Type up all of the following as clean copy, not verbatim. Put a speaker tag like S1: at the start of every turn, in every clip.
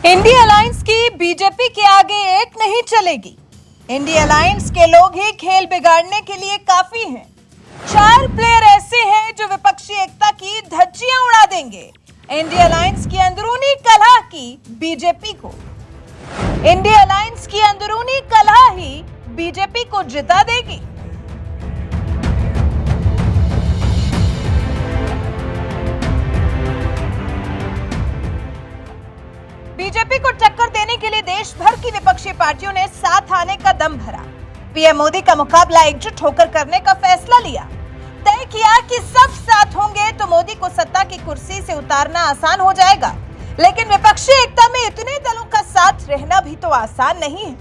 S1: India alliance की BJP के आगे एक नहीं चलेगी। इंडिया अलायंस के लोग ही खेल बिगाड़ने के लिए काफी हैं। 4 प्लेयर ऐसे हैं जो विपक्षी एकता की धज्जियां उड़ा देंगे। इंडिया अलायंस की अंदरूनी कलह की बीजेपी को इंडिया अलायंस की अंदरूनी कलह ही बीजेपी को जिता देगी। बीजेपी को टक्कर देने के लिए देश भर की विपक्षी पार्टियों ने साथ आने का दम भरा। पीएम मोदी का मुकाबला एकजुट होकर करने का फैसला लिया। तय किया कि सब साथ होंगे तो मोदी को सत्ता की कुर्सी से उतारना आसान हो जाएगा। लेकिन विपक्षी एकता में इतने दलों का साथ रहना भी तो आसान नहीं है।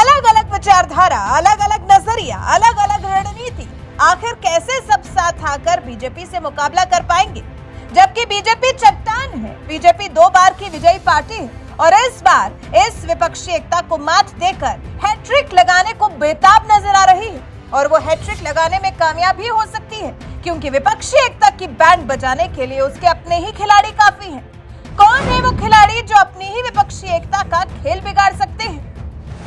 S1: अलग अलग विचारधारा, अलग अलग नजरिया, अलग अलग रणनीति, आखिर कैसे सब साथ आकर बीजेपी से मुकाबला कर पाएंगे? जबकि बीजेपी चट्टान है। बीजेपी 2 बार की विजयी पार्टी है और इस बार इस विपक्षी एकता को मात देकर हैट्रिक लगाने को बेताब नजर आ रही है और वो हैट्रिक लगाने में कामयाब भी हो सकती है, क्योंकि विपक्षी एकता की बैंड बजाने के लिए उसके अपने ही खिलाड़ी काफी हैं। कौन है वो खिलाड़ी जो अपनी ही विपक्षी एकता का खेल बिगाड़ सकते हैं?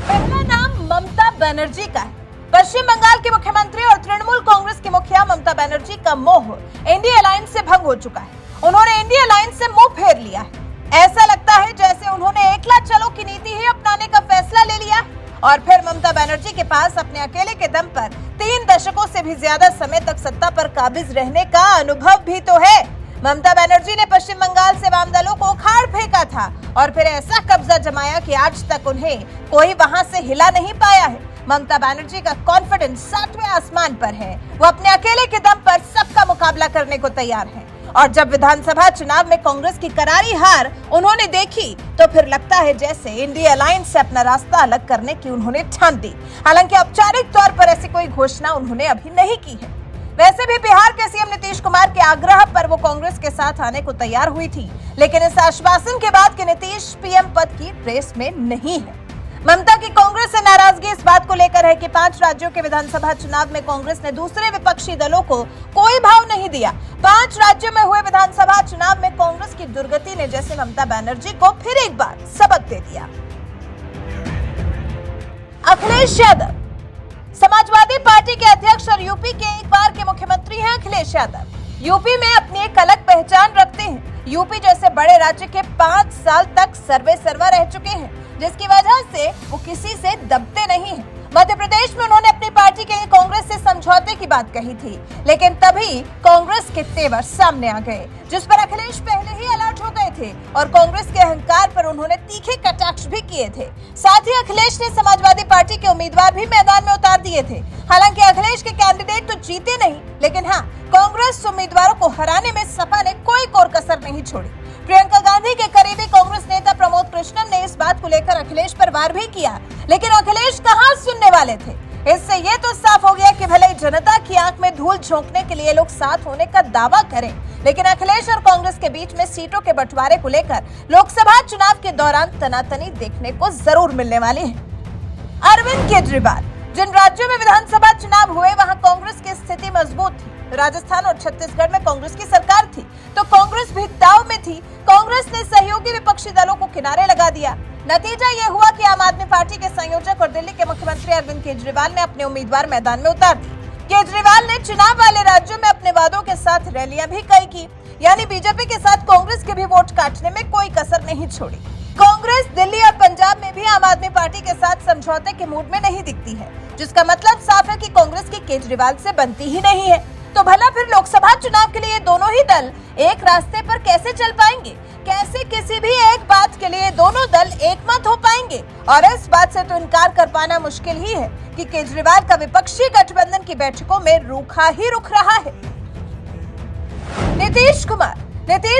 S1: पहला नाम ममता बनर्जी का है। पश्चिम बंगाल के मुख्यमंत्री और तृणमूल कांग्रेस की मुखिया ममता बनर्जी का मोह इंडिया अलायंस से भंग हो चुका है। उन्होंने इंडिया अलायंस से मुंह फेर लिया है। ऐसा लगता है जैसे उन्होंने एकला चलो की नीति ही अपनाने का फैसला ले लिया और फिर ममता बनर्जी के पास अपने अकेले के दम पर 3 दशकों से भी ज्यादा समय तक सत्ता पर काबिज रहने का अनुभव भी तो है। ममता बनर्जी ने पश्चिम बंगाल से वाम दलों को उखाड़ फेंका था और फिर ऐसा कब्जा जमाया कि आज तक उन्हें कोई वहां से हिला नहीं पाया है। ममता बनर्जी का कॉन्फिडेंस 7वें आसमान पर है। वो अपने अकेले के दम पर सबका मुकाबला करने को तैयार है और जब विधानसभा चुनाव में कांग्रेस की करारी हार उन्होंने देखी तो फिर लगता है जैसे इंडिया अलायंस से अपना रास्ता अलग करने की उन्होंने ठान दी। हालांकि औपचारिक तौर पर ऐसी कोई घोषणा उन्होंने अभी नहीं की है। वैसे भी बिहार के सीएम नीतीश कुमार के आग्रह पर वो कांग्रेस के साथ आने को तैयार हुई थी, लेकिन इस आश्वासन के बाद कि नीतीश पीएम पद की रेस में नहीं है। ममता की कांग्रेस से नाराजगी इस बात को लेकर है कि 5 राज्यों के विधानसभा चुनाव में कांग्रेस ने दूसरे विपक्षी दलों को कोई भाव नहीं दिया। 5 राज्यों में हुए विधानसभा चुनाव में कांग्रेस की दुर्गति ने जैसे ममता बनर्जी को फिर एक बार सबक दे दिया। अखिलेश यादव समाजवादी पार्टी के अध्यक्ष और यूपी के एक बार के मुख्यमंत्री हैं अखिलेश यादव। यूपी में अपनी एक अलग पहचान रखते हैं। यूपी जैसे बड़े राज्य के 5 साल तक सर्वे सर्वा रह चुके हैं, जिसकी वजह से वो किसी से दबते नहीं हैं। मध्य प्रदेश में उन्होंने अपनी पार्टी के लिए कांग्रेस से समझौते की बात कही थी, लेकिन तभी कांग्रेस के तेवर सामने आ गए, जिस पर अखिलेश पहले ही अलर्ट हो गए थे और कांग्रेस के अहंकार पर उन्होंने तीखे कटाक्ष भी किए थे। साथ ही अखिलेश ने समाजवादी पार्टी के उम्मीदवार भी मैदान में उतार दिए थे। हालांकि अखिलेश के कैंडिडेट तो जीते नहीं, लेकिन हाँ, कांग्रेस उम्मीदवारों को हराने में सपा ने कोई कोर कसर नहीं छोड़ी। प्रियंका गांधी के करीबी कांग्रेस नेता प्रमोद कृष्णन ने इस बात को लेकर अखिलेश पर वार भी किया, लेकिन अखिलेश कहां सुनने वाले थे। इससे ये तो साफ हो गया कि भले ही जनता की आंख में धूल झोंकने के लिए लोग साथ होने का दावा करें, लेकिन अखिलेश और कांग्रेस के बीच में सीटों के बंटवारे को लेकर लोकसभा चुनाव के दौरान तनातनी देखने को जरूर मिलने वाली है। अरविंद केजरीवाल जिन राज्यों में विधानसभा चुनाव हुए वहां कांग्रेस की स्थिति मजबूत थी। राजस्थान और छत्तीसगढ़ में कांग्रेस की सरकार थी तो कांग्रेस भी दांव में थी। कांग्रेस ने सहयोगी विपक्षी दलों को किनारे लगा दिया। नतीजा ये हुआ कि आम आदमी पार्टी के संयोजक और दिल्ली के मुख्यमंत्री अरविंद केजरीवाल ने अपने उम्मीदवार मैदान में उतार दी। केजरीवाल ने चुनाव वाले राज्यों में अपने वादों के साथ रैलियां भी कई की, यानी बीजेपी के साथ कांग्रेस के भी वोट काटने में कोई कसर नहीं छोड़ी। कांग्रेस दिल्ली और पंजाब में भी आम आदमी पार्टी के साथ समझौते के मूड में नहीं दिखती है, जिसका मतलब साफ है कि कांग्रेस की केजरीवाल से बनती ही नहीं है। तो भला फिर लोकसभा चुनाव के लिए दोनों ही दल एक रास्ते पर कैसे चल पाएंगे? कैसे किसी भी एक बात के लिए दोनों दल एकमत हो पाएंगे? और इस बात से तो इनकार कर पाना मुश्किल ही है कि केजरीवाल का विपक्षी गठबंधन की बैठकों में रूखा ही रुख रहा है। नीतीश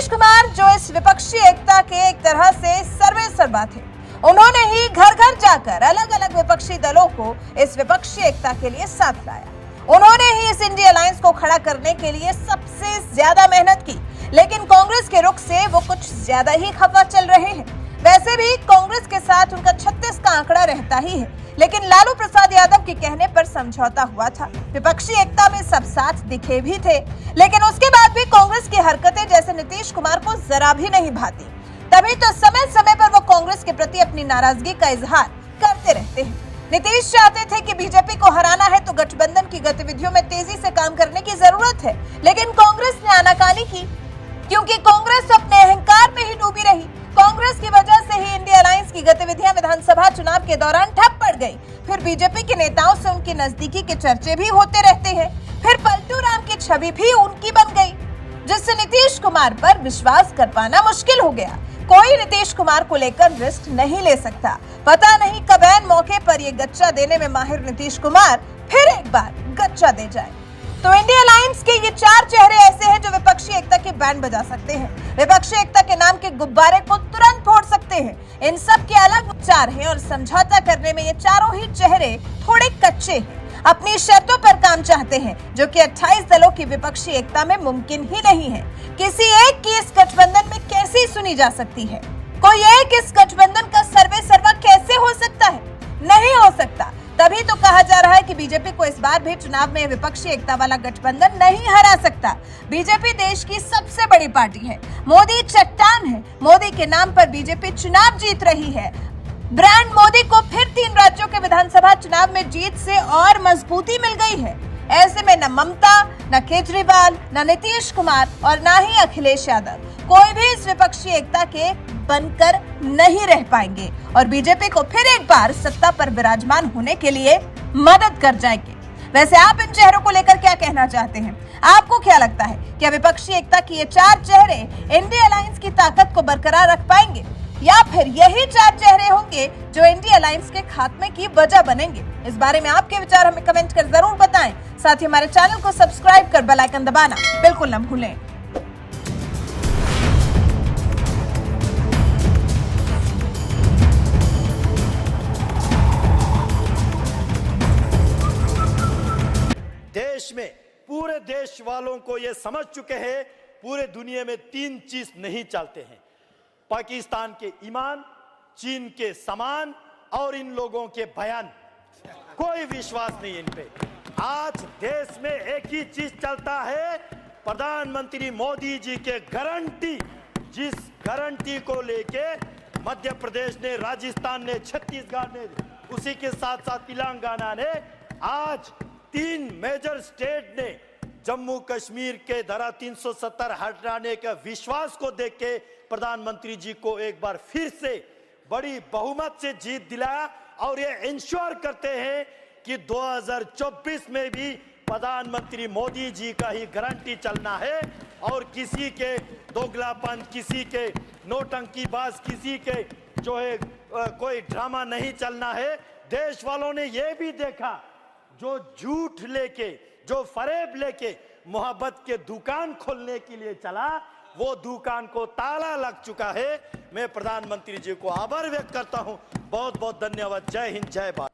S1: कुमार जो इस विपक्षी एकता के एक तरह से सर्वे सर्वा थे, उन्होंने ही घर घर जाकर अलग अलग विपक्षी दलों को इस विपक्षी एकता के लिए साथ लाया। उन्होंने ही इस इंडिया अलायंस को खड़ा करने के लिए सबसे ज्यादा मेहनत की, लेकिन कांग्रेस के रुख से वो कुछ ज्यादा ही खफा चल रहे हैं। वैसे भी कांग्रेस के साथ उनका 36 का आंकड़ा रहता ही है, लेकिन लालू प्रसाद यादव के कहने पर समझौता हुआ था। विपक्षी एकता में सब साथ दिखे भी थे, लेकिन उसके बाद भी कांग्रेस की हरकतें जैसे नीतीश कुमार को जरा भी नहीं भाती। तभी तो समय समय पर वो कांग्रेस के प्रति अपनी नाराजगी का इजहार करते रहते हैं। नीतीश चाहते थे कि बीजेपी को हराना है तो गठबंधन की गतिविधियों में तेजी से काम करने की जरूरत है, लेकिन कांग्रेस ने आनाकानी की, क्योंकि कांग्रेस अपने अहंकार में ही डूबी रही। कांग्रेस की वजह से ही इंडिया अलायंस की गतिविधियां विधानसभा चुनाव के दौरान ठप पड़ गई। फिर बीजेपी के नेताओं से उनकी नजदीकी के चर्चे भी होते रहते हैं। फिर पलटू राम की छवि भी उनकी बन गई, जिससे नीतीश कुमार पर विश्वास कर पाना मुश्किल हो गया। कोई नीतीश कुमार को लेकर रिस्क नहीं ले सकता। पता नहीं कब ऐन मौके पर ये गच्चा देने में माहिर नीतीश कुमार फिर एक बार गच्चा दे जाए। तो इंडिया अलायंस के ये 4 चेहरे ऐसे हैं जो विपक्षी एकता के बैंड बजा सकते हैं, विपक्षी एकता के नाम के गुब्बारे को तुरंत फोड़ सकते हैं। इन सब के अलग विचार हैं और समझौता करने में ये चारों ही चेहरे थोड़े कच्चे हैं, अपनी शर्तों पर काम चाहते हैं, जो कि 28 दलों की विपक्षी एकता में मुमकिन ही नहीं है। किसी एक की इस गठबंधन में कैसे सुनी जा सकती है? कोई एक इस गठबंधन का सर्वे सर्वा कैसे हो सकता है? नहीं हो सकता। तभी तो कहा जा रहा है कि बीजेपी को इस बार भी चुनाव में विपक्षी एकता वाला गठबंधन नहीं हरा सकता। बीजेपी देश की सबसे बड़ी पार्टी है, मोदी चट्टान है। मोदी के नाम पर बीजेपी चुनाव जीत रही है। ब्रांड मोदी को फिर 3 राज्यों के विधानसभा चुनाव में जीत से और मजबूती मिल गई है। ऐसे में न ममता, न केजरीवाल, न नीतीश कुमार और न ही अखिलेश यादव कोई भी इस विपक्षी एकता के बनकर नहीं रह पाएंगे और बीजेपी को फिर एक बार सत्ता पर विराजमान होने के लिए मदद कर जाएंगे। वैसे आप इन चेहरों को लेकर क्या कहना चाहते हैं? आपको क्या लगता है, क्या विपक्षी एकता की ये 4 चेहरे इंडिया अलायंस की ताकत को बरकरार रख पाएंगे, या फिर यही 4 चेहरे होंगे जो इंडिया अलायंस के खात्मे की वजह बनेंगे? इस बारे में आपके विचार हमें कमेंट कर जरूर बताएं। साथ ही हमारे चैनल को सब्सक्राइब कर बेल आइकन दबाना बिल्कुल न भूलें।
S2: देश में पूरे देश वालों को ये समझ चुके हैं, पूरे दुनिया में 3 चीज नहीं चलते हैं, पाकिस्तान के ईमान, चीन के सामान और इन लोगों के बयान। कोई विश्वास नहीं इन पे। आज देश में एक ही चीज चलता है, प्रधानमंत्री मोदी जी के गारंटी। जिस गारंटी को लेके मध्य प्रदेश ने, राजस्थान ने, छत्तीसगढ़ ने, उसी के साथ साथ तेलंगाना ने, आज 3 मेजर स्टेट ने जम्मू कश्मीर के धारा 370 हटाने का विश्वास को देख के प्रधानमंत्री जी को एक बार फिर से बड़ी बहुमत से जीत दिलाया और ये इंश्योर करते हैं कि 2024 में भी प्रधानमंत्री मोदी जी का ही गारंटी चलना है और किसी के दोगलापन, किसी के नौटंकीबाज, किसी के जो है कोई ड्रामा नहीं चलना है। देश वालों ने ये भी देखा, जो झूठ लेके, जो फरेब लेके मोहब्बत के दुकान खोलने के लिए चला, वो दुकान को ताला लग चुका है। मैं प्रधानमंत्री जी को आभार व्यक्त करता हूं। बहुत बहुत धन्यवाद। जय हिंद, जय भारत।